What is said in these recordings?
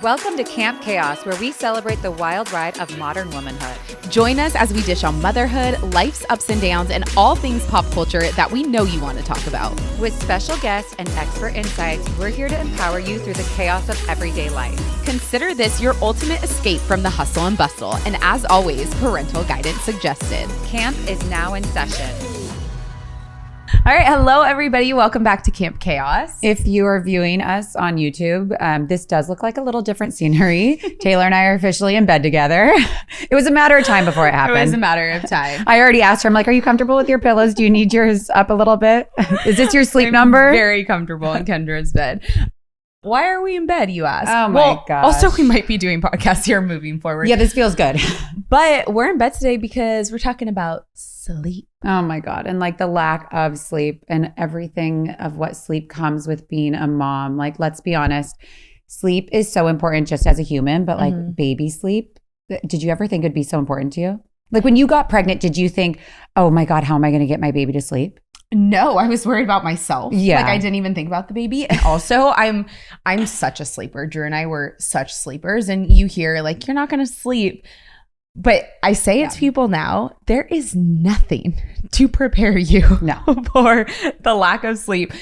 Welcome to Camp Chaos, where we celebrate the wild ride of modern womanhood. Join us as we dish on motherhood, life's ups and downs, and all things pop culture that we know you want to talk about. With special guests and expert insights, we're here to empower you through the chaos of everyday life. Consider this your ultimate escape from the hustle and bustle. And as always, parental guidance suggested. Camp is now in session. All right. Hello, everybody. Welcome back to Camp Chaos. If you are viewing us on YouTube, this does look like a little different scenery. Taylor and I are officially in bed together. It was a matter of time before it happened. It was a matter of time. I already asked her, I'm like, are you comfortable with your pillows? Do you need yours up a little bit? Is this your sleep number? Very comfortable in Kendra's bed. Why are we in bed, you ask? Oh my gosh. Also, we might be doing podcasts here moving forward. Yeah, this feels good. But we're in bed today because we're talking about sleep. Oh my God. And like the lack of sleep and everything of what sleep comes with being a mom. Like, let's be honest, sleep is so important just as a human, but like baby sleep, did you ever think it'd be so important to you? Like when you got pregnant, did you think, oh my God, how am I going to get my baby to sleep? No, I was worried about myself. Yeah. Like I didn't even think about the baby. And also I'm such a sleeper. Drew and I were such sleepers. And you hear like, you're not going to sleep. But I say it to people now, there is nothing to prepare you for the lack of sleep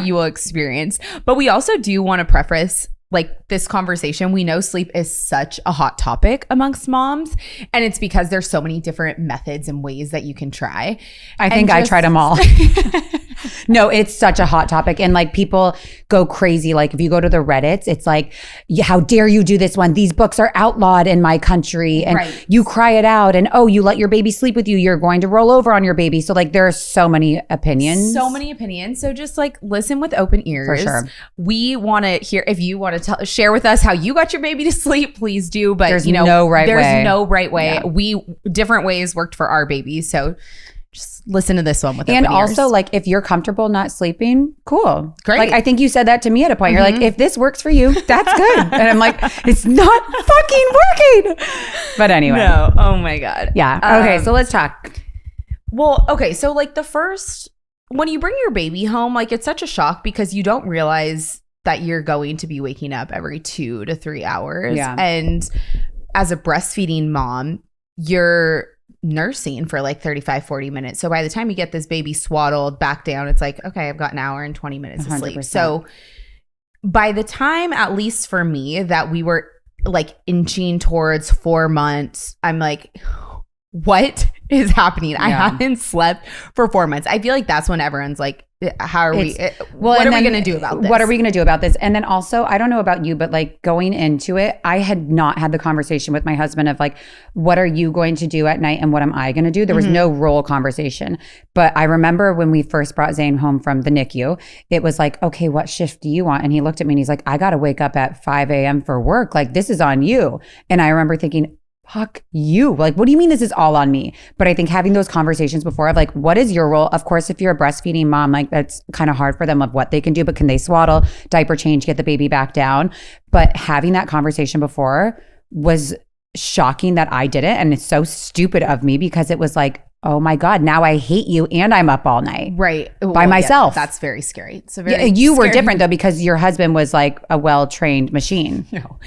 you will experience. But we also do want to preface like this conversation. We know sleep is such a hot topic amongst moms, and it's because there's so many different methods and ways that you can try. I think I tried them all. No, it's such a hot topic. And like people go crazy. Like if you go to the Reddits, it's like, how dare you do this one? These books are outlawed in my country. And you cry it out. And oh, you let your baby sleep with you. You're going to roll over on your baby. So like there are so many opinions. So just like listen with open ears. For sure. We want to hear, if you want to share with us how you got your baby to sleep, please do. But there's no right way. There's no right way. Yeah. Different ways worked for our babies. So just listen to this one with open and ears. also like if you're comfortable not sleeping, cool. Great. Like I think you said that to me at a point. You're like, if this works for you, that's good. And I'm like, it's not fucking working. But anyway. No. Oh my God. Yeah. Okay. So let's talk. Well, okay. So like when you bring your baby home, like it's such a shock because you don't realize that you're going to be waking up every 2 to 3 hours. Yeah. And as a breastfeeding mom, you're nursing for like 35-40 minutes. So by the time you get this baby swaddled back down, it's like, okay, I've got an hour and 20 minutes of sleep. 100%. So by the time, at least for me, that we were like inching towards 4 months, I'm like, what is happening? I haven't slept for 4 months. I feel like that's when everyone's like, how are we? What are we going to do about this? What are we going to do about this? And then also, I don't know about you, but like going into it, I had not had the conversation with my husband of like, what are you going to do at night and what am I going to do? There was no role conversation. But I remember when we first brought Zane home from the NICU, it was like, okay, what shift do you want? And he looked at me and he's like, I got to wake up at 5 a.m. for work. Like, this is on you. And I remember thinking, fuck you. Like, what do you mean this is all on me? But I think having those conversations before of like, what is your role? Of course, if you're a breastfeeding mom, like that's kind of hard for them of what they can do, but can they swaddle, diaper change, get the baby back down? But having that conversation before was shocking that I didn't. And it's so stupid of me because it was like, oh my God, now I hate you and I'm up all night. Right. By myself. That's very scary. So you were different though because your husband was like a well-trained machine. No.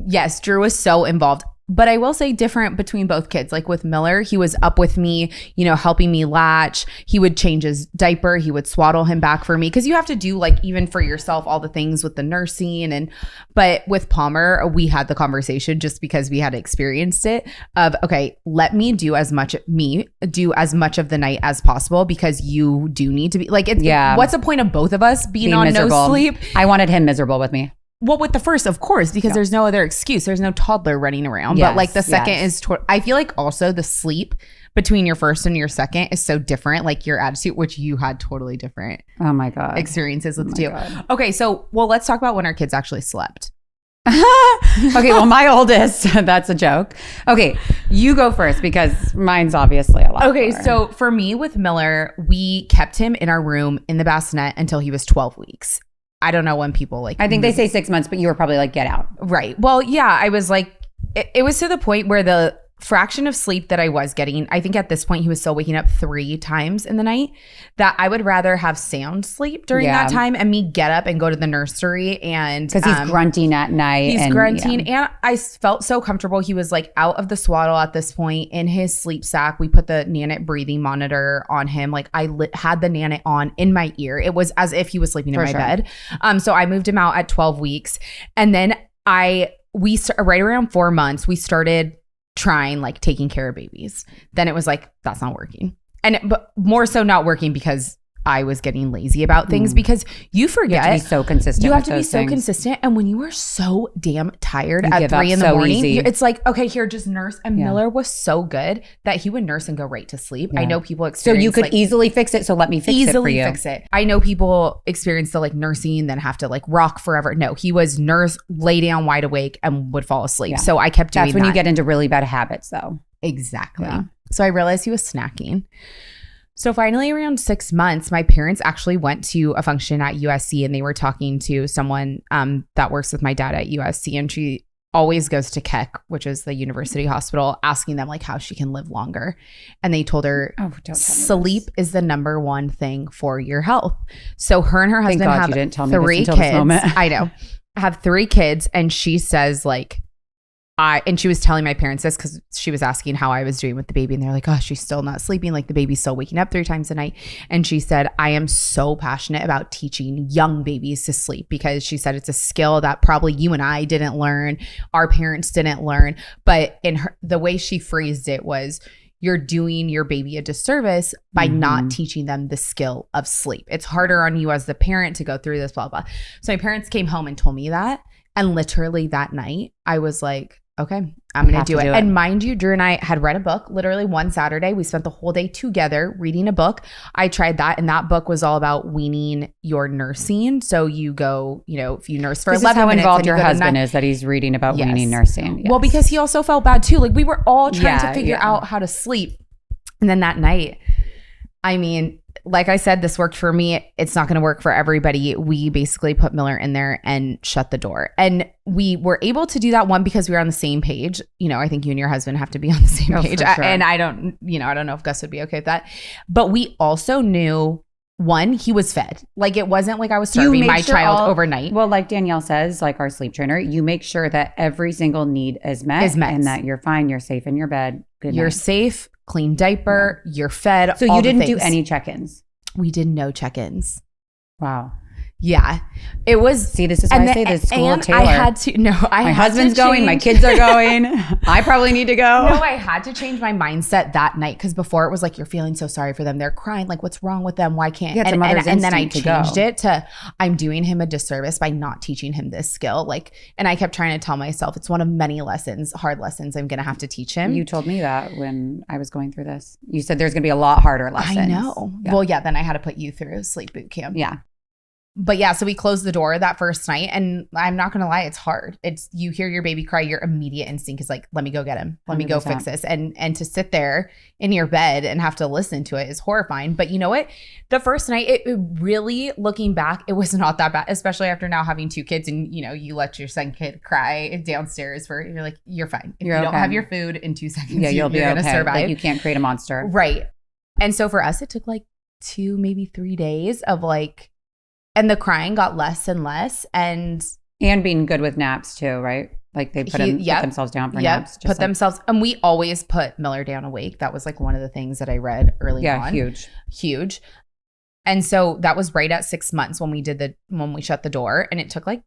Yes, Drew was so involved. But I will say different between both kids. Like with Miller, he was up with me, helping me latch. He would change his diaper. He would swaddle him back for me. Because you have to do like even for yourself all the things with the nursing. But with Palmer, we had the conversation just because we had experienced it of, okay, let me do as much of the night as possible because you do need to be like, what's the point of both of us being on miserable. No sleep? I wanted him miserable with me. Well, with the first, of course, because there's no other excuse. There's no toddler running around. Yes, but like the second is, I feel like also the sleep between your first and your second is so different. Like your attitude, which you had totally different oh my God. experiences with too. Okay, so let's talk about when our kids actually slept. Okay, well, my oldest, that's a joke. Okay, you go first because mine's obviously a lot. Okay, more. So for me with Miller, we kept him in our room in the bassinet until he was 12 weeks. I don't know when people like. I think they say 6 months, but you were probably like, get out. Right. Well, yeah, I was like, it was to the point where the fraction of sleep that I was getting, I think at this point he was still waking up 3 times in the night, that I would rather have sound sleep during that time and me get up and go to the nursery and because he's grunting at night. He's grunting and I felt so comfortable. He was like out of the swaddle at this point in his sleep sack. We put the Nanit breathing monitor on him. Like I had the Nanit on in my ear. It was as if he was sleeping in my bed. So I moved him out at 12 weeks and then we right around 4 months, we started trying like taking care of babies. Then it was like, that's not working. But more so not working because I was getting lazy about things because you forget. You have to be so consistent. You have to be so consistent. And when you are so damn tired you at 3 in the morning, easy. It's like, okay, here, just nurse. And Miller was so good that he would nurse and go right to sleep. I know people experience. So you could easily fix it. So let me fix it for you. Fix it. I know people experience the like nursing, then have to like rock forever. No, he was nurse, lay down wide awake and would fall asleep. So I kept doing that. That's when you get into really bad habits though. Exactly. Yeah. So I realized he was snacking. So finally, around 6 months, my parents actually went to a function at USC and they were talking to someone that works with my dad at USC. And she always goes to Keck, which is the university hospital, asking them like how she can live longer. And they told her, sleep is the number one thing for your health. So her and her husband have you didn't tell me 3 this until kids. This moment. I know. Have 3 kids. And she says like, and she was telling my parents this because she was asking how I was doing with the baby. And they're like, oh, she's still not sleeping. Like the baby's still waking up 3 times a night. And she said, I am so passionate about teaching young babies to sleep because she said it's a skill that probably you and I didn't learn. Our parents didn't learn. But the way she phrased it was, you're doing your baby a disservice by not teaching them the skill of sleep. It's harder on you as the parent to go through this, blah, blah. So my parents came home and told me that. And literally that night, I was like, okay, I'm going to do it. And mind you, Drew and I had read a book literally one Saturday. We spent the whole day together reading a book. I tried that. And that book was all about weaning your nursing. So you go, if you nurse for 11 minutes. This is how involved your husband is that he's reading about weaning nursing. Yes. Well, because he also felt bad too. Like we were all trying to figure out how to sleep. And then that night, I mean, like I said, this worked for me. It's not going to work for everybody. We basically put Miller in there and shut the door. And we were able to do that because we were on the same page. I think you and your husband have to be on the same page. Sure. And I don't know if Gus would be okay with that. But we also knew, one, he was fed. Like it wasn't like I was starving my child overnight. Well, like Danielle says, like our sleep trainer, you make sure that every single need is met. And that you're fine. You're safe in your bed. You're safe. Clean diaper, you're fed. So you didn't do any check-ins? We did no check-ins. Wow. Yeah. It was. See, this is why I say the school of Taylor. I had to. No, my husband's going. My kids are going. I probably need to go. No, I had to change my mindset that night because before it was like, you're feeling so sorry for them. They're crying. Like, what's wrong with them? Why can't? Yeah, and then I changed it to, I'm doing him a disservice by not teaching him this skill. Like, and I kept trying to tell myself it's one of many hard lessons I'm going to have to teach him. You told me that when I was going through this. You said there's going to be a lot harder lessons. I know. Yeah. Well, yeah. Then I had to put you through sleep boot camp. Yeah. But yeah, so we closed the door that first night and I'm not going to lie, it's hard. You hear your baby cry, your immediate instinct is like, let me go get him. Let 100%. Me go fix this. And to sit there in your bed and have to listen to it is horrifying. But you know what? The first night, it really, looking back, it was not that bad, especially after now having 2 kids and, you let your second kid cry downstairs you're like, you're fine. If you don't have your food in 2 seconds, you'll be going to survive. Like you can't create a monster. Right. And so for us, it took like 2, maybe 3 days of like, and the crying got less and less and being good with naps too, right? Like they put themselves down for naps. Put themselves, and we always put Miller down awake. That was like one of the things that I read early on. Yeah, huge. And so that was right at 6 months when we shut the door. And it took like,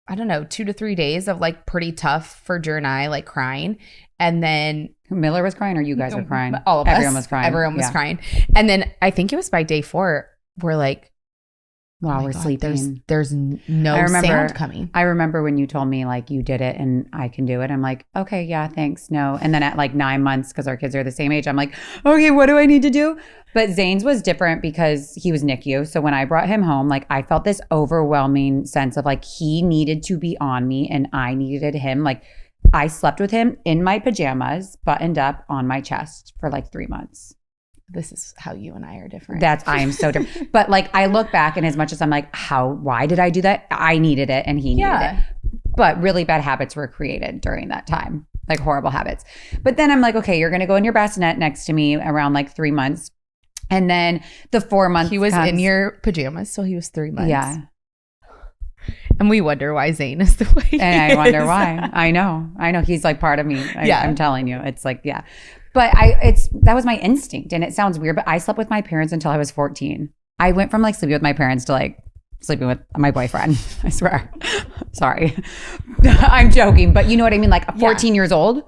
I don't know, 2 to 3 days of like pretty tough for Drew and I, like crying. And then Miller was crying or you guys were crying? All of Everyone us. was crying. Everyone was crying. And then I think it was by day 4, we're like, wow, we're sleeping. There's no sound coming. I remember when you told me like you did it and I can do it. I'm like, okay, yeah, thanks. No. And then at like 9 months, because our kids are the same age, I'm like, okay, what do I need to do? But Zane's was different because he was NICU. So when I brought him home, like I felt this overwhelming sense of like he needed to be on me and I needed him. Like I slept with him in my pajamas, buttoned up on my chest for like 3 months. This is how you and I are different. I am so different. But like I look back and as much as I'm like, why did I do that? I needed it and he needed it. But really bad habits were created during that time. like horrible habits. But then I'm like, okay, you're going to go in your bassinet next to me around like 3 months. And then the 4 months He was comes. in your pajamas, so he was 3 months. Yeah. And we wonder why Zane is the way he And I wonder is. why. I know. He's like part of me. Yeah. I'm telling you. It's like, yeah. But that was my instinct. And it sounds weird, but I slept with my parents until I was 14. I went from like sleeping with my parents to like sleeping with my boyfriend. I swear. Sorry. I'm joking. But you know what I mean? Like 14 years old.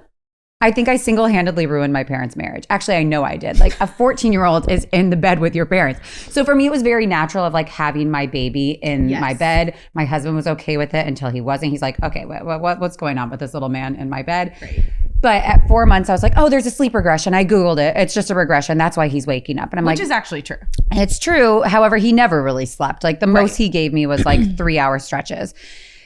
I think I single-handedly ruined my parents' marriage. Actually, I know I did. Like a 14-year-old is in the bed with your parents. So for me, it was very natural of like having my baby in my bed. My husband was okay with it until he wasn't. He's like, okay, what's going on with this little man in my bed? Right. But at 4 months, I was like, oh, there's a sleep regression. I Googled it. It's just a regression. That's why he's waking up. And I'm Which like, is actually true. it's true. However, he never really slept. Like the most he gave me was like 3-hour stretches.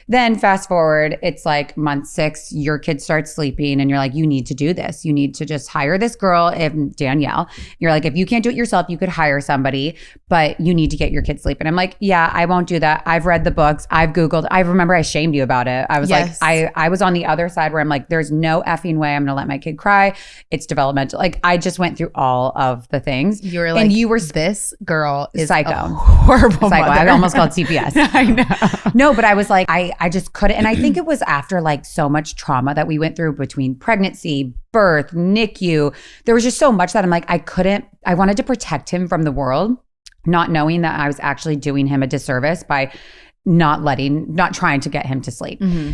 Then fast forward, it's like month 6, your kid starts sleeping and you're like, you need to do this. You need to just hire this girl, Danielle. You're like, if you can't do it yourself, you could hire somebody, but you need to get your kid sleeping. I'm like, yeah, I won't do that. I've read the books. I've Googled. I remember I shamed you about it. I was like, I was on the other side where I'm like, there's no effing way I'm going to let my kid cry. It's developmental. Like I just went through all of the things. You were like, and you were this girl is psycho. a horrible psycho. mother. I almost called CPS. I know. No, but I was like, I just couldn't. And I think it was after like so much trauma that we went through between pregnancy, birth, NICU. There was just so much that I'm like, I wanted to protect him from the world, not knowing that I was actually doing him a disservice by not trying to get him to sleep. Mm-hmm.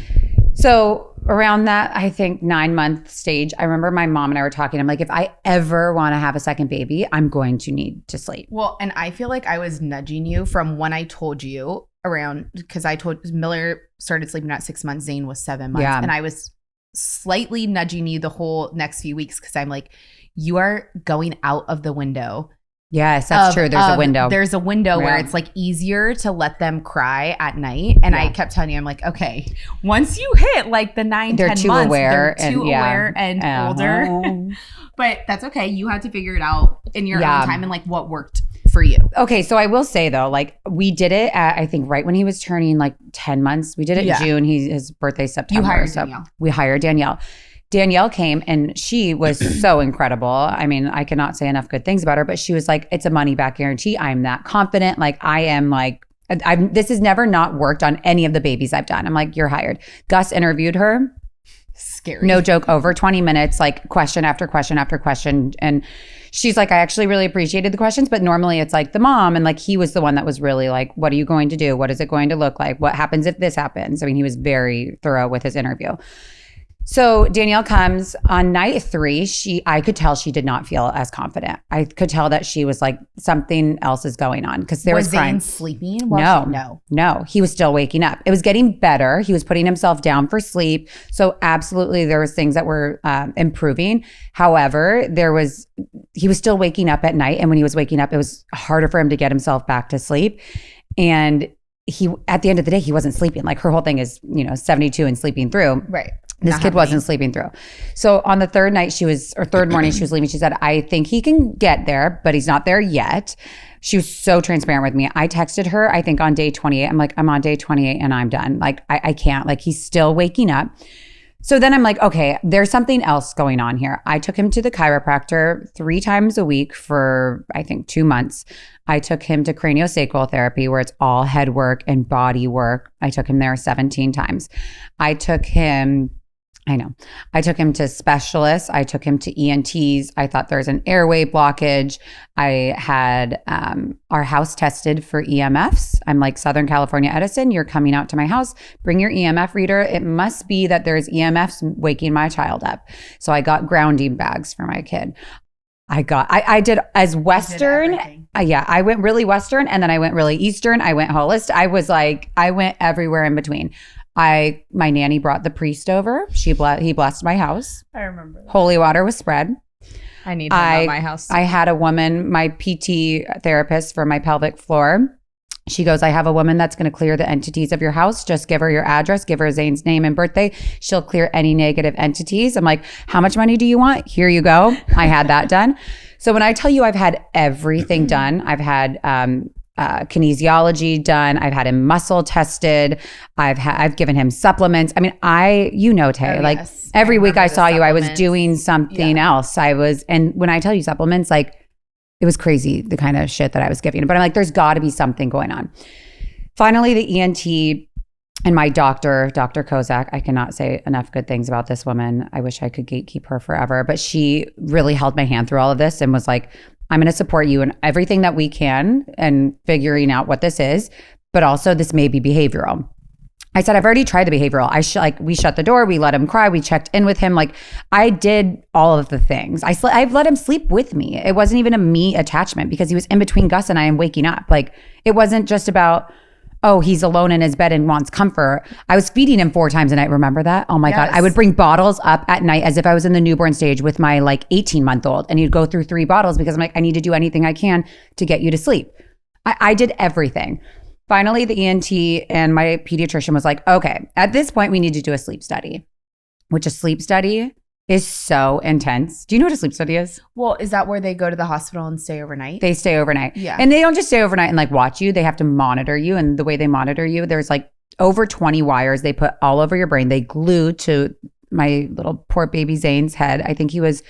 So around that, I think 9-month stage, I remember my mom and I were talking. I'm like, if I ever want to have a second baby, I'm going to need to sleep. Well, and I feel like I was nudging you from when I told you around, because I told Miller started sleeping at 6 months, Zane was 7 months. Yeah. And I was slightly nudging you the whole next few weeks because I'm like, you are going out of the window. Yes, that's true. There's a window. There's a window where it's like easier to let them cry at night. And I kept telling you, I'm like, okay, once you hit like the 9, they're 10 too months, aware they're too aware and older. But that's okay. You had to figure it out in your own time and like what worked for you. Okay, so I will say though, like we did it at, I think right when he was turning like 10 months. We did it in June. His birthday's September. You hired Danielle. We hired Danielle. Danielle came and she was so incredible. I mean, I cannot say enough good things about her, but she was like, it's a money back guarantee. I'm that confident. Like I am like, this has never not worked on any of the babies I've done. I'm like, you're hired. Gus interviewed her. Scary. No joke, over 20 minutes, like question after question after question. And she's like, I actually really appreciated the questions, but normally it's like the mom. And like, he was the one that was really like, what are you going to do? What is it going to look like? What happens if this happens? I mean, he was very thorough with his interview. So Danielle comes on night 3. I could tell she did not feel as confident. I could tell that she was like, something else is going on because there was crying. Zane sleeping? No, he was still waking up. It was getting better. He was putting himself down for sleep. So absolutely, there was things that were improving. However, he was still waking up at night, and when he was waking up, it was harder for him to get himself back to sleep. And at the end of the day, he wasn't sleeping. Like her whole thing is, 72 and sleeping through. Right. This kid wasn't sleeping through. So on the third morning, she was leaving. She said, I think he can get there, but he's not there yet. She was so transparent with me. I texted her, I think on day 28. I'm like, I'm on day 28 and I'm done. Like, I can't. Like, he's still waking up. So then I'm like, okay, there's something else going on here. I took him to the chiropractor 3 times a week for, I think, 2 months. I took him to craniosacral therapy where it's all head work and body work. I took him there 17 times. I took him to specialists. I took him to ENTs. I thought there's an airway blockage. I had our house tested for EMFs. I'm like, Southern California Edison, you're coming out to my house. Bring your EMF reader. It must be that there's EMFs waking my child up. So I got grounding bags for my kid. I did as Western. I went really Western and then I went really Eastern. I went holistic. I went everywhere in between. My nanny brought the priest over. He blessed my house. I remember that. Holy water was spread. I need him at my house too. I had a woman, my PT therapist for my pelvic floor. She goes, I have a woman that's going to clear the entities of your house. Just give her your address, give her Zane's name and birthday. She'll clear any negative entities. I'm like, how much money do you want? Here you go. I had that done. So when I tell you I've had everything done, I've had kinesiology done. I've had him muscle tested. I've given him supplements. I mean, Tay, like yes. every week I saw you, I was supplements. doing something else. And when I tell you supplements, like it was crazy the kind of shit that I was giving. But I'm like, there's got to be something going on. Finally, the ENT and my doctor, Dr. Kozak, I cannot say enough good things about this woman. I wish I could gatekeep her forever, but she really held my hand through all of this and was like, I'm going to support you in everything that we can and figuring out what this is, but also this may be behavioral. I said, I've already tried the behavioral. We shut the door, we let him cry, we checked in with him. Like I did all of the things. I've let him sleep with me. It wasn't even a me attachment because he was in between Gus and I and waking up. Like it wasn't just about, oh, he's alone in his bed and wants comfort. I was feeding him 4 times a night. Remember that? Oh my God. I would bring bottles up at night as if I was in the newborn stage with my like 18-month-old. And he'd go through 3 bottles because I'm like, I need to do anything I can to get you to sleep. I did everything. Finally, the ENT and my pediatrician was like, okay, at this point, we need to do a sleep study, which a sleep study is so intense. Do you know what a sleep study is? Well, is that where they go to the hospital and stay overnight? They stay overnight. Yeah. And they don't just stay overnight and like watch you. They have to monitor you. And the way they monitor you, there's like over 20 wires they put all over your brain. They glue to my little poor baby Zane's head. I think he was,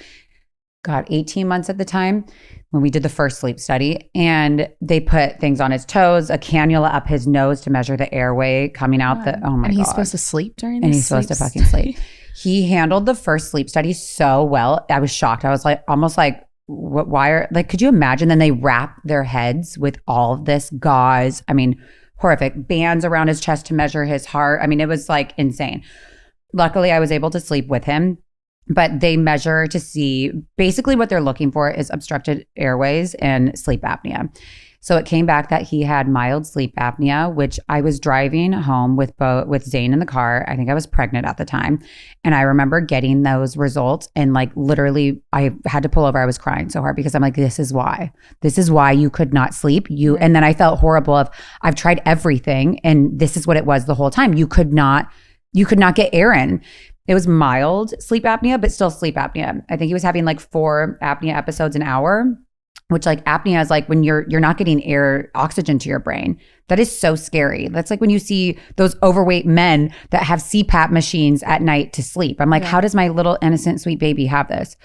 18 months at the time when we did the first sleep study. And they put things on his toes, a cannula up his nose to measure the airway coming out. Oh my God. And he's supposed to sleep during this. And he's supposed to fucking sleep. He handled the first sleep study so well. I was shocked. I was like, almost like, what wire? Like, could you imagine? Then they wrap their heads with all of this gauze. I mean, horrific. Bands around his chest to measure his heart. I mean, it was like insane. Luckily, I was able to sleep with him. But they measure to see basically what they're looking for is obstructed airways and sleep apnea. So it came back that he had mild sleep apnea, which I was driving home with Zane in the car. I think I was pregnant at the time. And I remember getting those results and like literally I had to pull over. I was crying so hard because I'm like, this is why you could not sleep. And then I felt horrible I've tried everything and this is what it was the whole time. You could not get air in. It was mild sleep apnea, but still sleep apnea. I think he was having like 4 apnea episodes an hour. Which like apnea is like when you're not getting oxygen to your brain. That is so scary. That's like when you see those overweight men that have CPAP machines at night to sleep. I'm like, How does my little innocent sweet baby have this?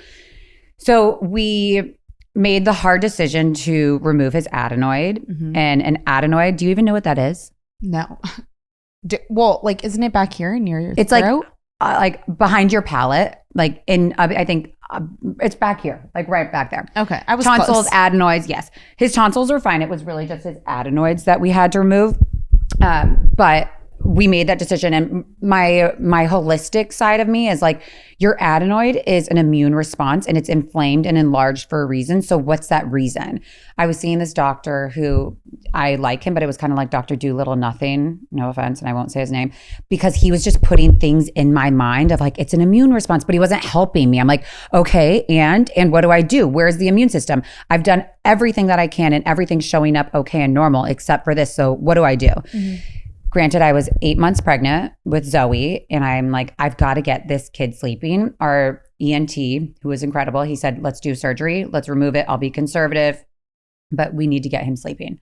So we made the hard decision to remove his adenoid. Mm-hmm. And an adenoid, do you even know what that is? No. Well, like, isn't it back here in your it's throat? Like behind your palate, like in, I think it's back here, like right back there. Okay. I was tonsils, close. adenoids. Yes. His tonsils were fine. It was really just his adenoids that we had to remove. But we made that decision. And my holistic side of me is like, your adenoid is an immune response and it's inflamed and enlarged for a reason. So what's that reason? I was seeing this doctor who I like him, but it was kind of like Dr. Doolittle nothing, no offense, and I won't say his name, because he was just putting things in my mind of like, it's an immune response, but he wasn't helping me. I'm like, okay, and what do I do? Where's the immune system? I've done everything that I can and everything's showing up okay and normal except for this. So what do I do? Mm-hmm. Granted, I was 8 months pregnant with Zoe and I'm like, I've got to get this kid sleeping. Our ENT, who was incredible, he said, let's do surgery. Let's remove it. I'll be conservative, but we need to get him sleeping.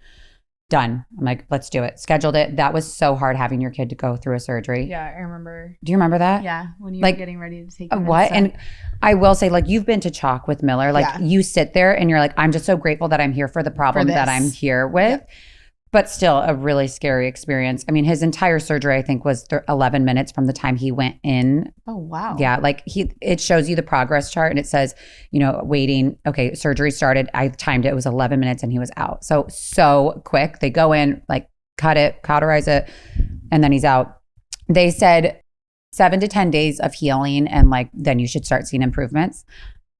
Done. I'm like, let's do it. Scheduled it. That was so hard having your kid to go through a surgery. Yeah, I remember. Do you remember that? Yeah, when you were getting ready to take him. What? And I will say, like, you've been to Chalk with Miller. Like, you sit there and you're like, I'm just so grateful that I'm here for the problem that I'm here with. Yep. But still a really scary experience. I mean, his entire surgery, I think, was 11 minutes from the time he went in. Oh, wow. Yeah. Like it shows you the progress chart and it says, waiting. Okay. Surgery started. I timed it. It was 11 minutes and he was out. So quick. They go in, like cut it, cauterize it, and then he's out. They said 7 to 10 days of healing. And like, then you should start seeing improvements.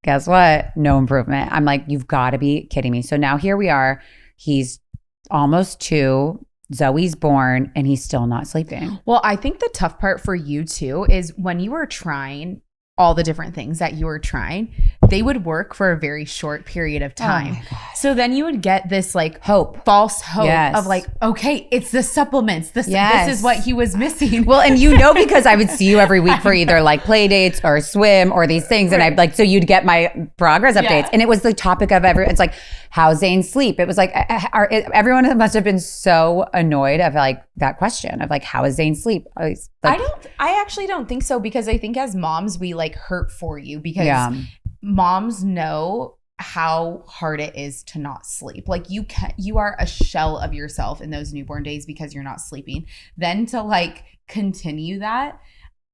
Guess what? No improvement. I'm like, you've got to be kidding me. So now here we are. He's almost 2. Zoe's born and he's still not sleeping. Well, I think the tough part for you too is when you were trying all the different things that you were trying, they would work for a very short period of time. my God. So then you would get this like Hope. false hope Yes. of like, okay, it's the supplements. This Yes. is what he was missing. Well, and because I would see you every week for either like play dates or swim or these things. And I'd like, so you'd get my progress updates. And it was the topic of it's like, how's Zane's sleep? It was like, everyone must have been so annoyed of like that question of like, how is Zane's sleep? Like, I actually don't think so, because I think as moms, we like hurt for you because moms know how hard it is to not sleep. Like you are a shell of yourself in those newborn days because you're not sleeping. Then to like continue that,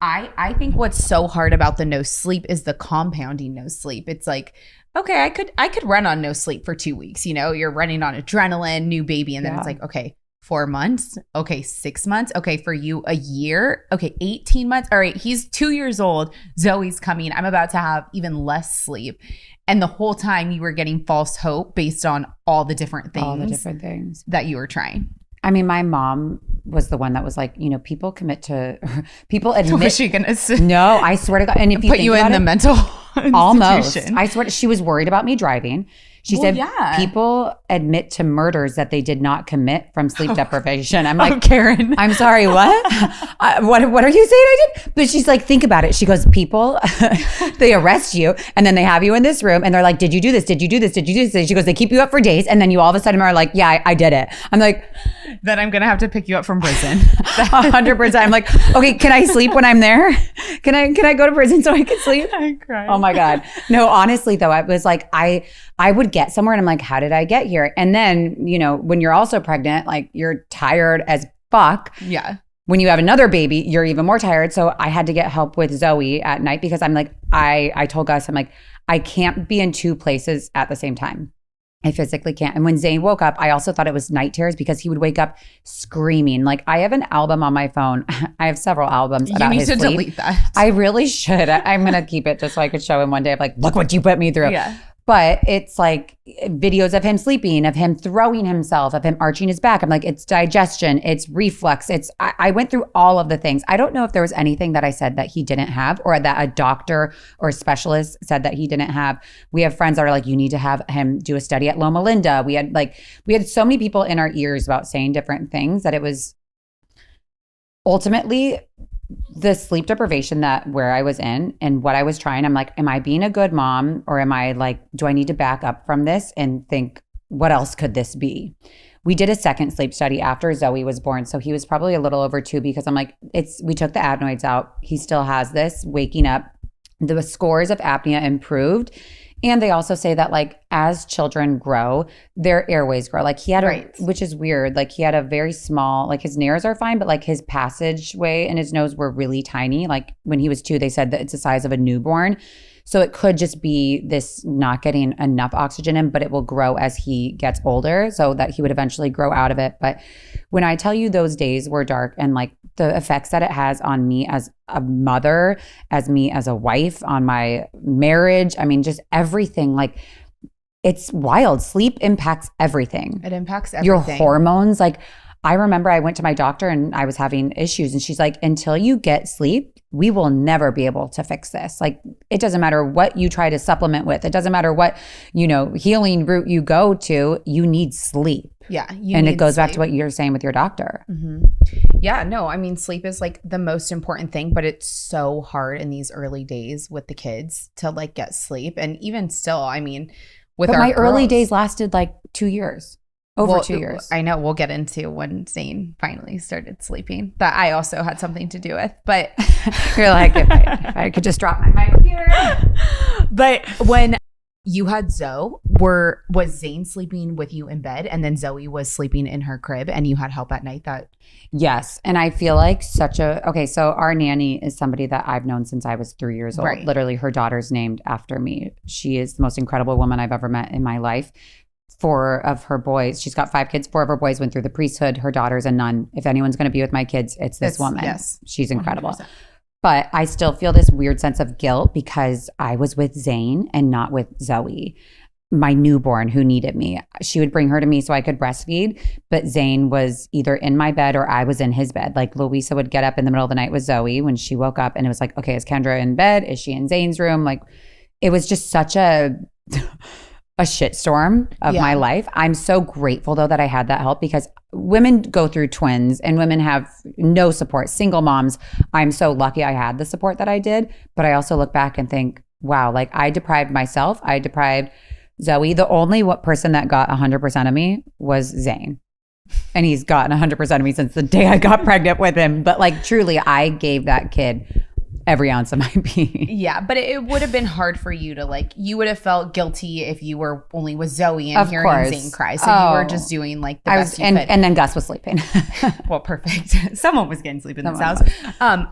I think what's so hard about the no sleep is the compounding no sleep. It's like, okay, I could run on no sleep for 2 weeks. You know, you're running on adrenaline, new baby, and then it's like, okay, 4 months, okay, 6 months, okay, for you a year, okay, 18 months. All right, he's 2 years old. Zoe's coming. I'm about to have even less sleep. And the whole time you were getting false hope based on all the different things that you were trying. I mean, my mom was the one that was like, you know, people admit. Was she gonna No, I swear to God. And if you put you in the mental almost, institution? I swear she was worried about me driving. She said people admit to murders that they did not commit from sleep deprivation. I'm like, Karen, I'm sorry, what? What are you saying I did? But she's like, think about it. She goes, people, they arrest you and then they have you in this room and they're like, did you do this? Did you do this? Did you do this? She goes, they keep you up for days. And then you all of a sudden are like, yeah, I did it. I'm like, then I'm going to have to pick you up from prison. 100%. I'm like, okay, can I sleep when I'm there? Can I go to prison so I can sleep? I cried. Oh my God. No, honestly though, I was like, I would get somewhere and I'm like, how did I get here? And then, you know, when you're also pregnant, like you're tired as fuck. Yeah. When you have another baby, you're even more tired. So I had to get help with Zoe at night because I'm like, I told Gus, I'm like, I can't be in 2 places at the same time. I physically can't. And when Zane woke up, I also thought it was night terrors because he would wake up screaming. Like I have an album on my phone. I have several albums about his sleep. You need to delete that. I really should. I'm going to keep it just so I could show him one day of like, look what you put me through. Yeah. But it's like videos of him sleeping, of him throwing himself, of him arching his back. I'm like, it's digestion, it's reflux. I went through all of the things. I don't know if there was anything that I said that he didn't have or that a doctor or a specialist said that he didn't have. We have friends that are like, you need to have him do a study at Loma Linda. We had so many people in our ears about saying different things that it was ultimately the sleep deprivation that where I was in and what I was trying. I'm like, am I being a good mom or am I like, do I need to back up from this and think, what else could this be? We did a second sleep study after Zoe was born. So he was probably a little over 2 because I'm like, we took the adenoids out. He still has this waking up. The scores of apnea improved. And they also say that like as children grow, their airways grow. Like he had which is weird. Like he had a very small, like his nares are fine, but like his passageway and his nose were really tiny. Like when he was 2, they said that it's the size of a newborn. So it could just be this not getting enough oxygen in, but it will grow as he gets older so that he would eventually grow out of it. But when I tell you those days were dark and like the effects that it has on me as a mother, as me as a wife, on my marriage, I mean, just everything, like it's wild. Sleep impacts everything. It impacts everything. Your hormones. Like I remember I went to my doctor and I was having issues and she's like, until you get sleep, we will never be able to fix this. Like it doesn't matter what you try to supplement with. It doesn't matter what, healing route you go to, you need sleep. Yeah. And it goes back to what you're saying with your doctor. Mm-hmm. Yeah, no, I mean, sleep is like the most important thing, but it's so hard in these early days with the kids to like get sleep. And even still, I mean, my early days lasted like 2 years. Over 2 years. I know. We'll get into when Zane finally started sleeping. That I also had something to do with. But you're like, if I could just drop my mic here. But when you had Zoe, was Zane sleeping with you in bed and then Zoe was sleeping in her crib and you had help at night? Yes. And I feel like so our nanny is somebody that I've known since I was 3 years old. Right. Literally her daughter's named after me. She is the most incredible woman I've ever met in my life. 4 of her boys, she's got 5 kids. 4 of her boys went through the priesthood. Her daughter's a nun. If anyone's going to be with my kids, it's this woman. Yes. She's incredible. 100%. But I still feel this weird sense of guilt because I was with Zane and not with Zoe, my newborn who needed me. She would bring her to me so I could breastfeed, but Zane was either in my bed or I was in his bed. Like Louisa would get up in the middle of the night with Zoe when she woke up and it was like, okay, is Kendra in bed? Is she in Zane's room? Like, it was just such a shitstorm of my life. I'm so grateful though that I had that help, because women go through twins and women have no support, single moms. I'm so lucky I had the support that I did. But I also look back and think, wow, like I deprived myself. I deprived Zoe. The only person that got 100% of me was Zane. And he's gotten 100% of me since the day I got pregnant with him. But like truly, I gave that kid every ounce of my being. Yeah, but it would have been hard for you to like, you would have felt guilty if you were only with Zoe and Of hearing course. Zane cry. So you were just doing like the best you could. And then Gus was sleeping. Well, perfect. Someone was getting sleep in this house.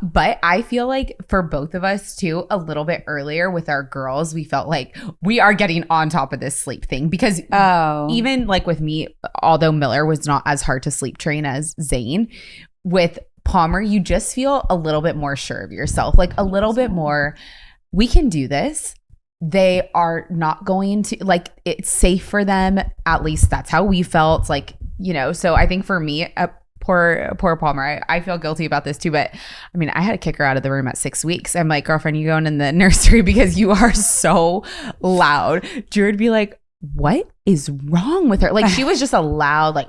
But I feel like for both of us too, a little bit earlier with our girls, we felt like we are getting on top of this sleep thing, because even like with me, although Miller was not as hard to sleep train as Zane, with Palmer, you just feel a little bit more sure of yourself, like a little bit more, we can do this. They are not going to, like, it's safe for them. At least that's how we felt, like, you know. So I think for me, poor Palmer, I feel guilty about this too, but I mean, I had to kick her out of the room at 6 weeks. I'm like, girlfriend, you going in the nursery because you are so loud. Drew would be like, what is wrong with her? Like, she was just a loud, like,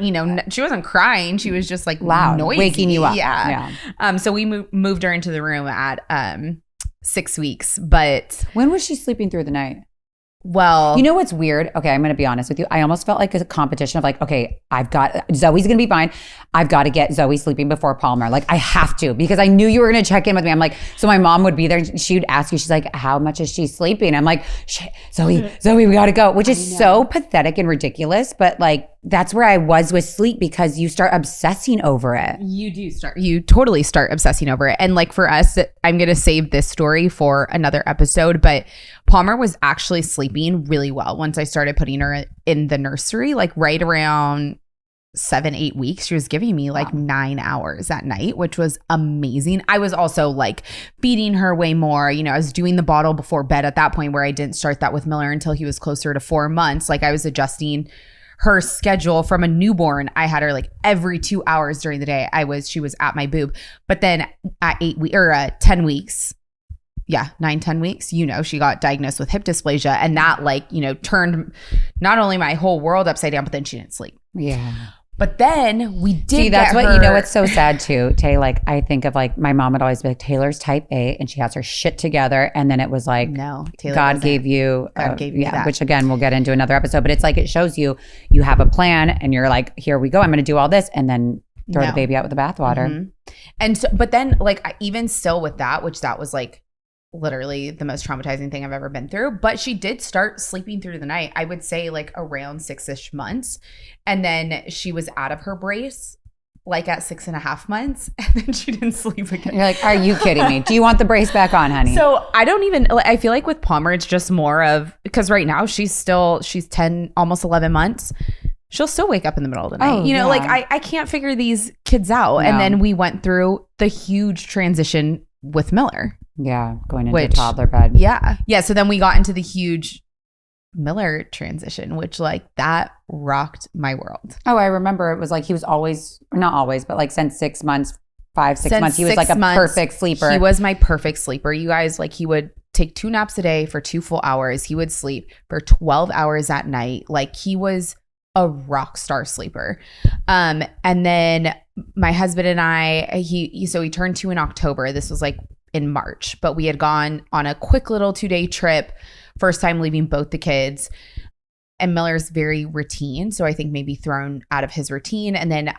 you know, she wasn't crying. She was just like loud, noisy, waking you up. Yeah. So we moved her into the room at 6 weeks. But when was she sleeping through the night? Well, you know what's weird? Okay, I'm going to be honest with you. I almost felt like a competition of like, okay, Zoe's going to be fine. I've got to get Zoe sleeping before Palmer. Like, I have to, because I knew you were going to check in with me. I'm like, so my mom would be there. She would ask you, she's like, how much is she sleeping? I'm like, Zoe, we got to go, which is so pathetic and ridiculous. But like, that's where I was with sleep, because you start obsessing over it. You totally start obsessing over it. And like for us, I'm going to save this story for another episode, but Palmer was actually sleeping really well once I started putting her in the nursery, like right around 7-8 weeks. She was giving me like 9 hours at night, which was amazing. I was also like feeding her way more. You know, I was doing the bottle before bed at that point, where I didn't start that with Miller until he was closer to 4 months. Like, I was adjusting her schedule from a newborn. I had her like every 2 hours during the day. She was at my boob. But then at 10 weeks, 9-10 weeks, you know, she got diagnosed with hip dysplasia, and that like, you know, turned not only my whole world upside down, but then she didn't sleep. Yeah. But then we did. See, that's what, you know, it's so sad too, Tay. Like, I think of like, my mom would always be like, Taylor's type A and she has her shit together. And then it was like, no, Taylor God gave you that. Which again, we'll get into another episode, but it's like, it shows you have a plan and you're like, here we go, I'm going to do all this. And then throw the baby out with the bathwater. Mm-hmm. And so, but then like, even still with that, which that was like literally the most traumatizing thing I've ever been through. But she did start sleeping through the night, I would say like around 6-ish months. And then she was out of her brace like at 6.5 months, and then she didn't sleep again. You're like, are you kidding me? Do you want the brace back on, honey? So I feel like with Palmer, it's just more of, because right now she's 10, almost 11 months. She'll still wake up in the middle of the night. Like I can't figure these kids out. No. And then we went through the huge transition with Miller. Yeah, going into toddler bed. Yeah. Yeah. So then we got into the huge Miller transition, which like that rocked my world. Oh, I remember it was like he was not always, but like since 6 months, 5-6 months, he was like a perfect sleeper. He was my perfect sleeper. You guys, like he would take 2 naps a day for 2 full hours. He would sleep for 12 hours at night. Like he was a rock star sleeper. And then my husband and I, he turned 2 in October. This was like in March, but we had gone on a quick little 2-day trip, first time leaving both the kids. And Miller's very routine, so I think maybe thrown out of his routine. And then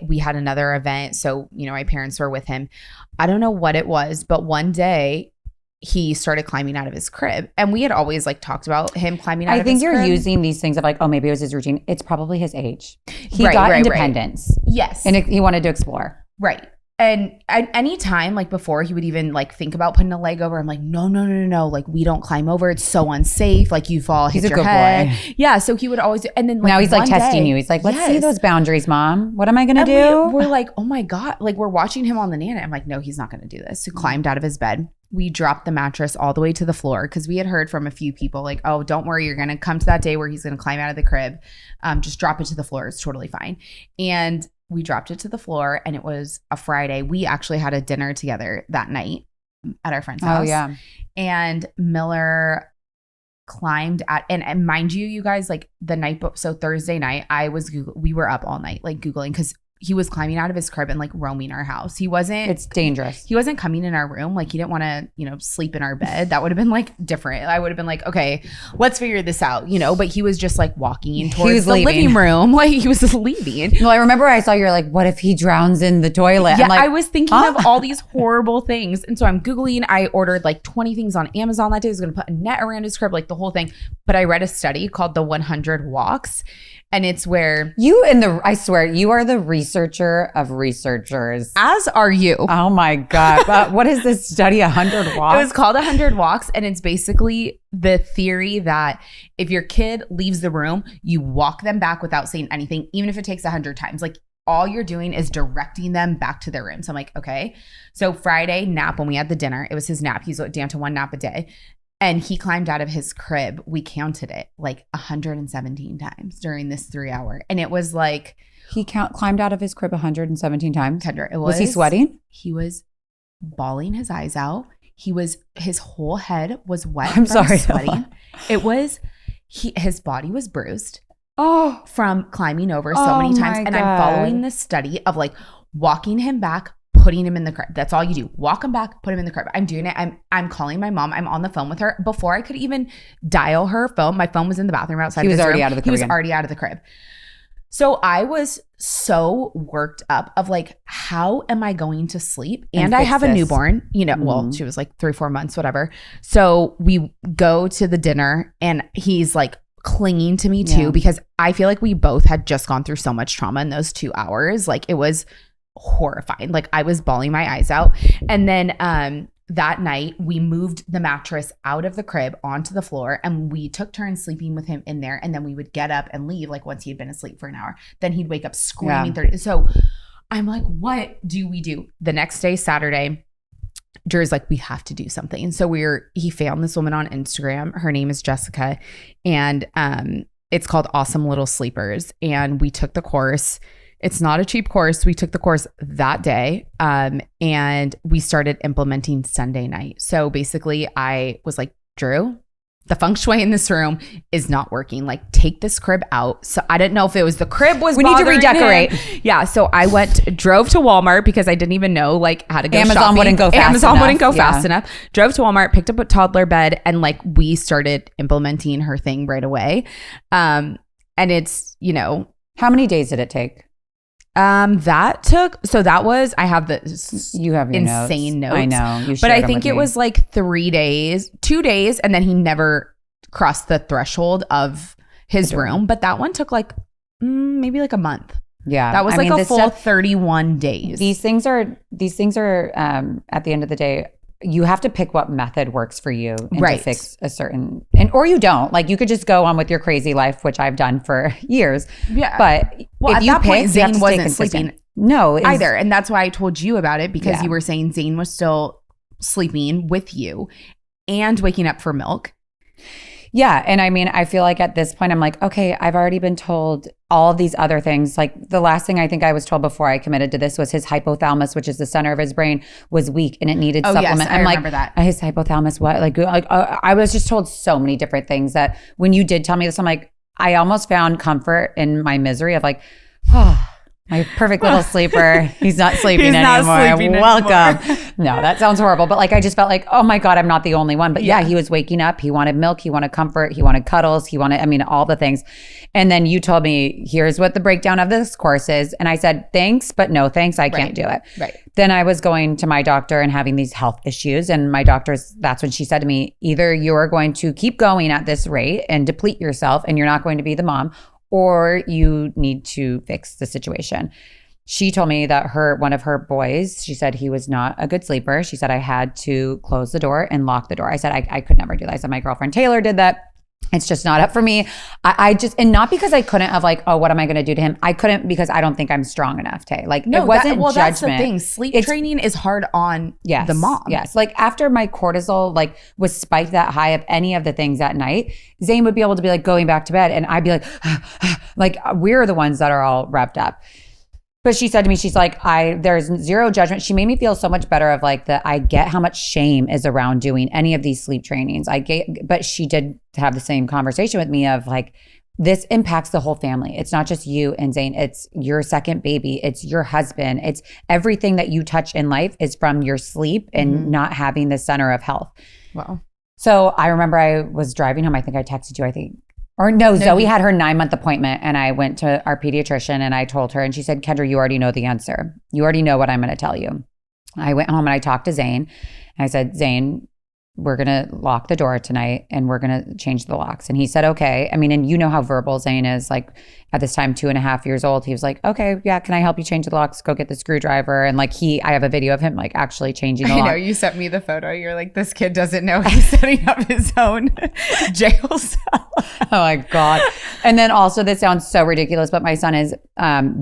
we had another event, so you know my parents were with him. I don't know what it was, but one day he started climbing out of his crib, and we had always like talked about him climbing out of his crib. I think you're using these things of like, oh, maybe it was his routine. It's probably his age. He got independence. Right. Yes, and he wanted to explore. Right. And any time, like before he would even like think about putting a leg over, I'm like, no. Like we don't climb over. It's so unsafe. Like you fall, hit your head. Boy. Yeah. So he would always, and then like, now he's like testing you. He's like, let's see those boundaries, Mom. What am I going to do? We're like, oh my God. Like we're watching him on the Nana. I'm like, no, he's not going to do this. So climbed out of his bed. We dropped the mattress all the way to the floor because we had heard from a few people like, oh, don't worry. You're going to come to that day where he's going to climb out of the crib. Just drop it to the floor. It's totally fine. And we dropped it to the floor, and it was a Friday. We actually had a dinner together that night. at our friend's house. Oh, yeah. And Miller climbed at, and mind you, you guys, like the night, so Thursday night, we were up all night, like Googling, because he was climbing out of his crib and like roaming our house. It's dangerous. He wasn't coming in our room. Like he didn't want to, sleep in our bed. That would have been like different. I would have been like, okay, let's figure this out, but he was just like walking towards the living room. Like he was just leaving. No, I remember I saw you're like, what if he drowns in the toilet? Yeah, I'm like, I was thinking of all these horrible things. And so I'm Googling, I ordered like 20 things on Amazon that day. I was going to put a net around his crib, like the whole thing. But I read a study called the 100 Walks. And it's where I swear, you are the researcher of researchers. As are you. Oh my God. What is this study, 100 Walks? It was called 100 Walks. And it's basically the theory that if your kid leaves the room, you walk them back without saying anything, even if it takes 100 times. Like all you're doing is directing them back to their room. So I'm like, okay. So Friday nap, when we had the dinner, it was his nap. He's down to one nap a day. And he climbed out of his crib. We counted it like 117 times during this 3 hour. And it was like. He climbed out of his crib 117 times? Kendra, was he sweating? He was bawling his eyes out. His whole head was wet I'm from sorry. sweating. It was, his body was bruised from climbing over so many times. And I'm following this study of like walking him back, putting him in the crib. That's all you do. Walk him back, put him in the crib. I'm doing it. I'm calling my mom. I'm on the phone with her. Before I could even dial her phone, my phone was in the bathroom outside. He was already out of the crib. He was already out of the crib. So I was so worked up of like, how am I going to sleep? And I have a newborn, well, she was like 3-4 months, whatever. So we go to the dinner and he's like clinging to me too, because I feel like we both had just gone through so much trauma in those 2 hours. Like it was horrifying. Like I was bawling my eyes out. And then that night we moved the mattress out of the crib onto the floor and we took turns sleeping with him in there. And then we would get up and leave like once he had been asleep for an hour. Then he'd wake up screaming. So I'm like, what do we do? The next day, Saturday, Drew's like, we have to do something. And so he found this woman on Instagram. Her name is Jessica. And it's called Awesome Little Sleepers. And we took the course. It's not a cheap course. We took the course that day and we started implementing Sunday night. So basically I was like, Drew, the feng shui in this room is not working. Like take this crib out. So I didn't know if it was the crib was bothering need to redecorate. him. Yeah. So I drove to Walmart because I didn't even know like how to go Amazon shopping. wouldn't go fast enough. Drove to Walmart, picked up a toddler bed and like we started implementing her thing right away. And it's, How many days did it take? I have the you have your insane notes. I know. But I think it was like 2 days, and then he never crossed the threshold of his room. But that one took like maybe like a month. Yeah. That was a full 31 days. These things are at the end of the day, you have to pick what method works for you and to fix a certain, or you don't. Like you could just go on with your crazy life, which I've done for years. Yeah. But at that point, Zane wasn't sleeping either. And that's why I told you about it because you were saying Zane was still sleeping with you and waking up for milk. Yeah. And I mean, I feel like at this point, I'm like, okay, I've already been told all of these other things. Like the last thing I think I was told before I committed to this was his hypothalamus, which is the center of his brain, was weak and it needed supplement. Yes, I remember that. His hypothalamus, what? I was just told so many different things that when you did tell me this, I'm like, I almost found comfort in my misery of like, my perfect little sleeper. He's not sleeping anymore. Welcome. No, that sounds horrible. But like, I just felt like, oh my God, I'm not the only one. But yeah, he was waking up. He wanted milk. He wanted comfort. He wanted cuddles. He wanted, all the things. And then you told me, here's what the breakdown of this course is. And I said, thanks, but no thanks. I can't do it. Right. Then I was going to my doctor and having these health issues. And my that's when she said to me, either you're going to keep going at this rate and deplete yourself and you're not going to be the mom, or you need to fix the situation. She told me that one of her boys, she said he was not a good sleeper. She said I had to close the door and lock the door. I said I could never do that. I said my girlfriend Taylor did that. It's just not up for me. I just, and not because I couldn't have like, oh, what am I going to do to him? I couldn't because I don't think I'm strong enough, Tay. Like it wasn't judgment. That's the thing. Sleep training is hard on the mom. Yes. Like after my cortisol like was spiked that high of any of the things at night, Zane would be able to be like going back to bed and I'd be like, like we're the ones that are all wrapped up. But she said to me, she's like, there's zero judgment. She made me feel so much better of like that. I get how much shame is around doing any of these sleep trainings. But she did have the same conversation with me of like, this impacts the whole family. It's not just you and Zane. It's your second baby. It's your husband. It's everything that you touch in life is from your sleep and not having the center of health. Wow. So I remember I was driving home. I think I texted you, Or no, Zoe had her 9-month appointment and I went to our pediatrician and I told her and she said, Kendra, you already know the answer. You already know what I'm going to tell you. I went home and I talked to Zane and I said, Zane, we're going to lock the door tonight and we're going to change the locks. And he said, okay. I mean, and you know how verbal Zane is, like at this time, 2.5 years old. He was like, okay, yeah, can I help you change the locks? Go get the screwdriver. And like I have a video of him like actually changing the lock. I know, you sent me the photo. You're like, this kid doesn't know he's setting up his own jail cell. Oh my God. And then also, this sounds so ridiculous, but my son is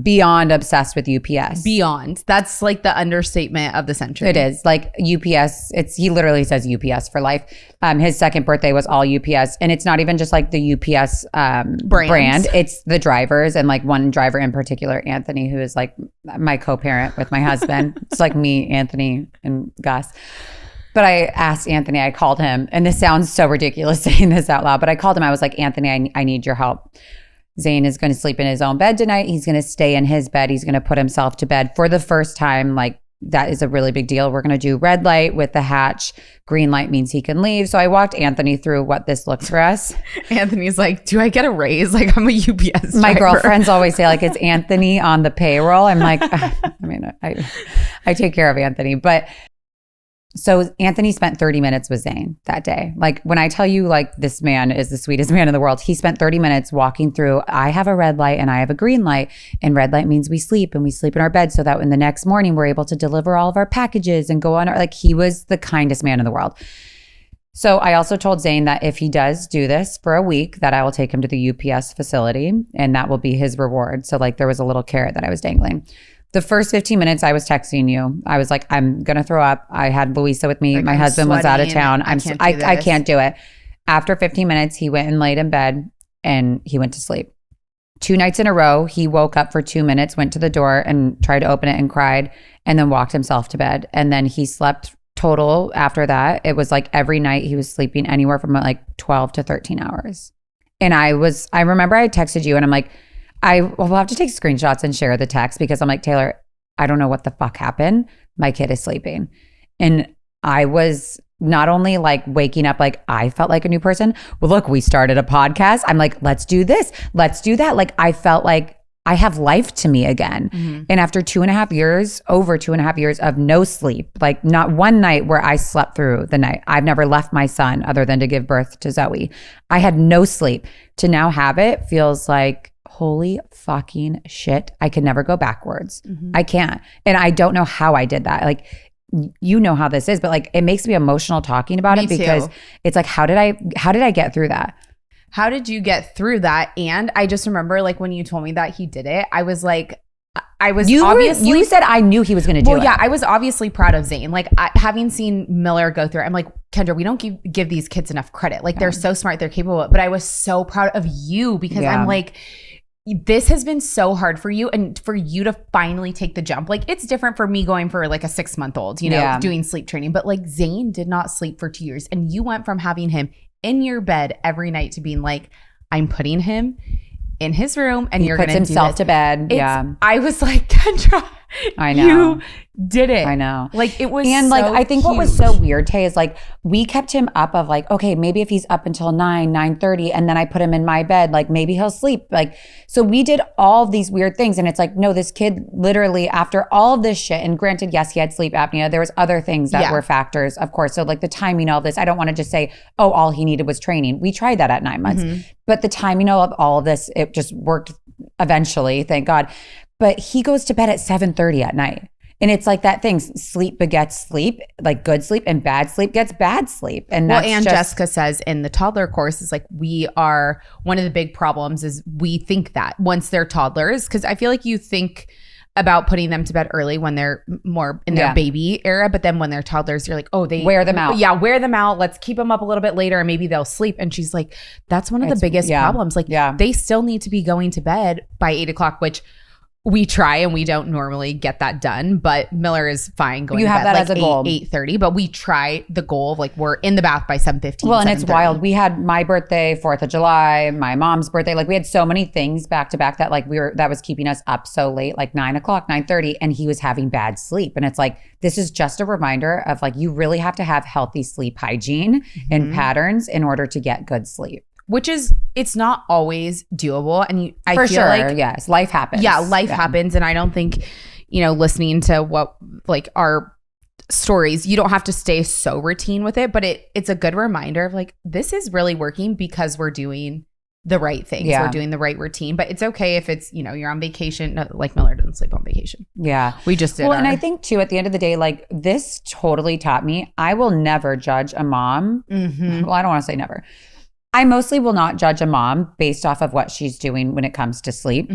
beyond obsessed with UPS. Beyond. That's like the understatement of the century. It is. Like UPS, he literally says UPS for life. His second birthday was all UPS. And it's not even just like the UPS brand. It's the drivers, and like one driver in particular, Anthony, who is like my co-parent with my husband. It's like me, Anthony, and Gus. But I asked Anthony, I called him, and this sounds so ridiculous saying this out loud, but I called him. I was like, Anthony, I need your help. Zane is going to sleep in his own bed tonight. He's going to stay in his bed. He's going to put himself to bed for the first time. Like, that is a really big deal. We're going to do red light with the hatch. Green light means he can leave. So I walked Anthony through what this looks for us. Anthony's like, do I get a raise? Like, I'm a UPS driver. My girlfriends always say like, it's Anthony on the payroll. I'm like, I mean, I take care of Anthony. But so Anthony spent 30 minutes with Zane that day. Like, when I tell you like this man is the sweetest man in the world, he spent 30 minutes walking through, I have a red light and I have a green light, and red light means we sleep and we sleep in our bed so that when the next morning we're able to deliver all of our packages and go on like, he was the kindest man in the world. So I also told Zane that if he does do this for a week, that I will take him to the UPS facility and that will be his reward. So like, there was a little carrot that I was dangling. The first 15 minutes I was texting you, I was like, I'm going to throw up. I had Louisa with me. Like, my I'm husband was out of town. I can't do it. After 15 minutes, he went and laid in bed and he went to sleep. 2 nights in a row, he woke up for 2 minutes, went to the door and tried to open it and cried, and then walked himself to bed. And then he slept total after that. It was like every night he was sleeping anywhere from like 12 to 13 hours. And I remember I texted you and I'm like, I will have to take screenshots and share the text because I'm like, Taylor, I don't know what the fuck happened. My kid is sleeping. And I was not only like waking up, like I felt like a new person. Well, look, we started a podcast. I'm like, let's do this. Let's do that. Like, I felt like I have life to me again. Mm-hmm. And after 2.5 years, over 2.5 years of no sleep, like not one night where I slept through the night. I've never left my son other than to give birth to Zoe. I had no sleep. To now have it feels like, holy fucking shit, I could never go backwards. Mm-hmm. I can't. And I don't know how I did that. Like, you know how this is, but like, it makes me emotional talking about it because it's like, how did I get through that? How did you get through that? And I just remember like when you told me that he did it, I was like, you said I knew he was going to do it. Well, yeah, I was obviously proud of Zane. Like, having seen Miller go through it, I'm like, Kendra, we don't give these kids enough credit. Like, they're so smart, they're capable. But I was so proud of you because I'm like, this has been so hard for you, and for you to finally take the jump. Like, it's different for me going for like a 6-month-old, you know, doing sleep training. But like, Zane did not sleep for 2 years, and you went from having him in your bed every night to being like, I'm putting him in his room and you're going to do this. He puts himself to bed. I was like, Kendra, I know. You did it. I know. Like, it was and so like, I think cute. what was so weird, Tay, is like, we kept him up of like, okay, maybe if he's up until 9:30 and then I put him in my bed, like maybe he'll sleep. Like, so we did all of these weird things. And it's like, no, this kid literally after all of this shit, and granted, yes, he had sleep apnea. There was other things that were factors, of course. So like the timing of this, I don't want to just say, oh, all he needed was training. We tried that at 9 months. Mm-hmm. But the timing of all of this, it just worked eventually, thank God. But he goes to bed at 7:30 at night. And it's like that thing, sleep begets sleep, like good sleep, and bad sleep gets bad sleep. And that's Jessica says in the toddler course is like, one of the big problems is we think that once they're toddlers, because I feel like you think about putting them to bed early when they're more in their baby era. But then when they're toddlers, you're like, oh, they wear them out. Yeah, wear them out. Let's keep them up a little bit later and maybe they'll sleep. And she's like, that's one of the biggest problems. Like, they still need to be going to bed by 8 o'clock, which we try and we don't normally get that done, but Miller is fine going You to have bed that like as a goal. 8:30, but we try the goal of like we're in the bath by 7:15. Well, and it's 7:30. wild. We had my birthday, 4th of July, my mom's birthday. Like we had so many things back to back that like that was keeping us up so late, like 9 o'clock, 9:30, and he was having bad sleep. And it's like, this is just a reminder of like, you really have to have healthy sleep hygiene and patterns in order to get good sleep. Which is, it's not always doable. And I For feel sure, like, yes, life happens. yeah, life happens. And I don't think, listening to what like our stories, you don't have to stay so routine with it, but it's a good reminder of like, this is really working because we're doing the right things. Yeah. We're doing the right routine, but it's okay if it's, you're on vacation. No, like Miller doesn't sleep on vacation. Yeah. We just did. Well, and I think too, at the end of the day, like this totally taught me, I will never judge a mom. Well, I don't want to say never. I mostly will not judge a mom based off of what she's doing when it comes to sleep.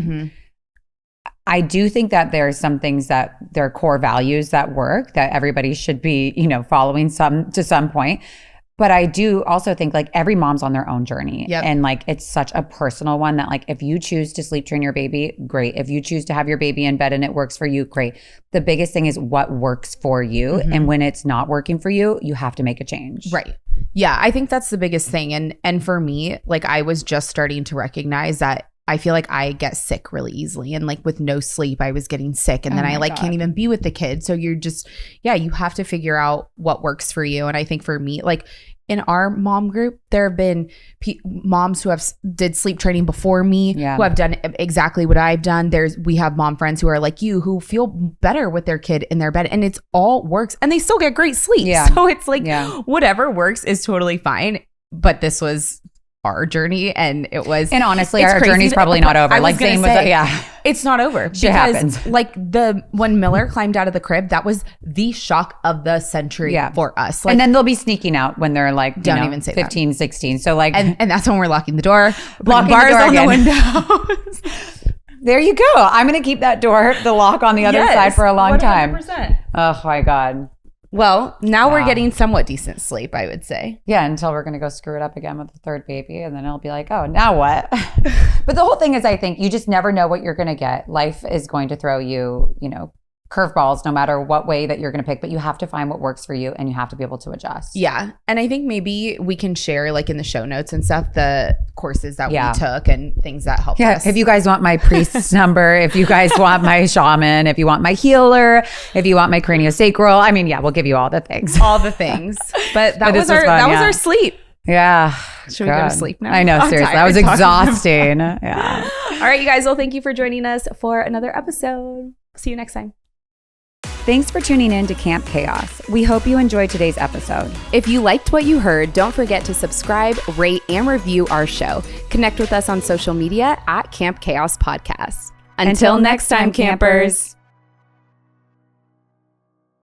I do think that there are some things that their core values that work that everybody should be, following to some point. But I do also think like every mom's on their own journey. Yep. And like it's such a personal one that like if you choose to sleep train your baby, great. If you choose to have your baby in bed and it works for you, great. The biggest thing is what works for you. And when it's not working for you, you have to make a change. Right. Yeah, I think that's the biggest thing. And for me, like I was just starting to recognize that I feel like I get sick really easily. And like with no sleep, I was getting sick. And then I like can't even be with the kids. So you're just, you have to figure out what works for you. And I think for me, like in our mom group, there have been moms who did sleep training before me, who have done exactly what I've done. We have mom friends who are like you, who feel better with their kid in their bed, and it's all works, and they still get great sleep. Yeah. So it's like whatever works is totally fine. But this was our journey, and it was. And honestly, our journey's probably not over. Like same with it's not over. Shit happens. Like when Miller climbed out of the crib, that was the shock of the century for us. Like, and then they'll be sneaking out when they're like, even say 15, that. 16. So like, and that's when we're locking the door, blocking bars the door on again. the windows. There you go. I'm going to keep that door, the lock on the other side for a long 100%. time. Oh my God. Well, now we're getting somewhat decent sleep, I would say. Yeah, until we're going to go screw it up again with the third baby. And then it'll be like, oh, now what? But the whole thing is, I think you just never know what you're going to get. Life is going to throw you, curveballs no matter what way that you're going to pick. But you have to find what works for you, and you have to be able to adjust. Yeah. And I think maybe we can share like in the show notes and stuff, the courses that we took and things that helped us. If you guys want my priest's number, if you guys want my shaman, if you want my healer, if you want my craniosacral, I mean, we'll give you all the things. All the things. But that was our sleep. Yeah. Should we go to sleep now? I know, seriously. That was exhausting. Yeah. All right, you guys. Well, thank you for joining us for another episode. See you next time. Thanks for tuning in to Camp Chaos. We hope you enjoyed today's episode. If you liked what you heard, don't forget to subscribe, rate, and review our show. Connect with us on social media at Camp Chaos Podcast. Until next time, campers.